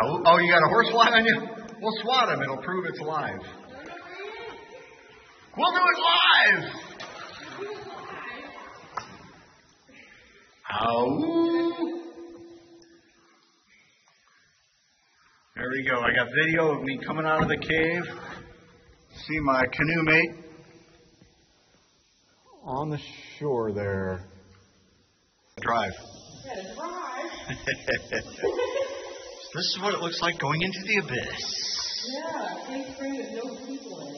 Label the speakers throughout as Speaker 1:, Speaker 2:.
Speaker 1: Oh, you got a horse fly on you? We'll swat him. It'll prove it's live. We'll do it live. Ow. There we go. I got video of me coming out of the cave. See my canoe mate on the shore there. Drive. This is what it looks like going into the abyss.
Speaker 2: Yeah, Cave Spring with no people in it.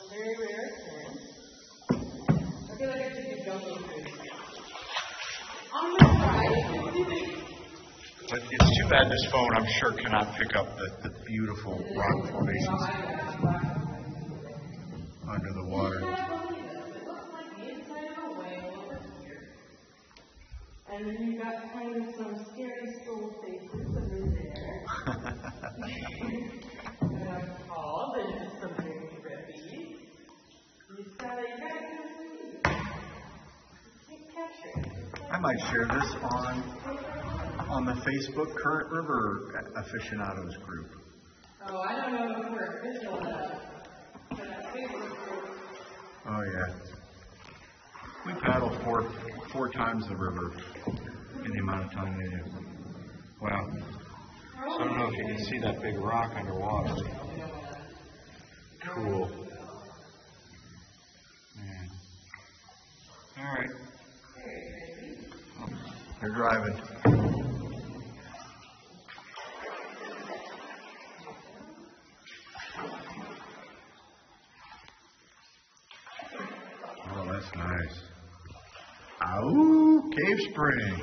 Speaker 2: A very rare experience. I feel like I should be jumping through. On the side.
Speaker 1: But it's too bad this phone, I'm sure, cannot pick up the beautiful rock formations under the water.
Speaker 2: And then you got kind of some scary soul faces that are there. And I'm tall, and some very trippy. You gotta keep capturing.
Speaker 1: I might share this on the Facebook Current River Aficionados group.
Speaker 2: Oh, I don't know if we're official enough. But Facebook group.
Speaker 1: Oh yeah. We paddle four times the river in the amount of time they do. Wow. So I don't know if you can see that big rock underwater. Cool. Man. All right. You're driving. Oh, that's nice. Ow, Cave Spring.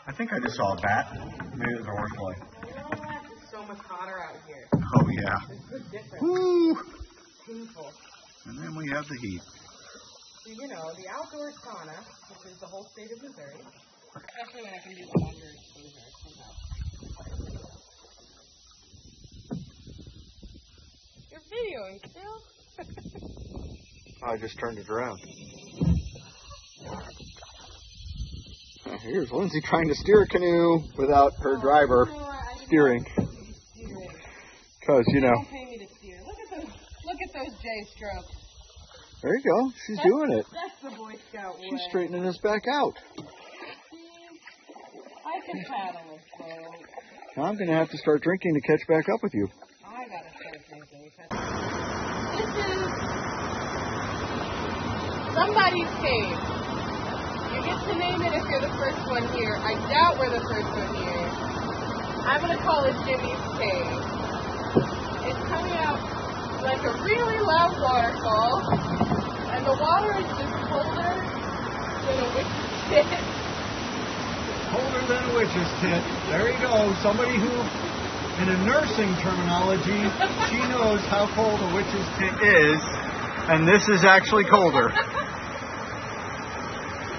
Speaker 1: I think I just saw a bat. Maybe it was a horsefly.
Speaker 2: It's so much hotter out here.
Speaker 1: Oh, yeah.
Speaker 2: It's different.
Speaker 1: Woo!
Speaker 2: Painful.
Speaker 1: And then we have the heat.
Speaker 2: So, you know, the outdoor sauna, which is the whole state of Missouri. Especially when I can do the underexposure somehow. You're videoing still?
Speaker 1: I just turned it around. Here's Lindsey trying to steer a canoe without her driver steering. Because, you know.
Speaker 2: Don't pay me to steer. Look at those J strokes.
Speaker 1: There you go. She's doing it.
Speaker 2: That's the Boy Scout way.
Speaker 1: She's straightening us back out.
Speaker 2: I can paddle a boat.
Speaker 1: Now I'm going to have to start drinking to catch back up with you.
Speaker 2: I got to start drinking. This is somebody's cave. You get to name it if you're the first one here. I doubt we're the first one here. I'm going to call it Jimmy's Cave. It's coming out like a really loud waterfall, and the water is just colder than a witch's tit.
Speaker 1: Colder than a witch's tit. There you go. Somebody who, in a nursing terminology, she knows how cold a witch's tit is, and this is actually colder.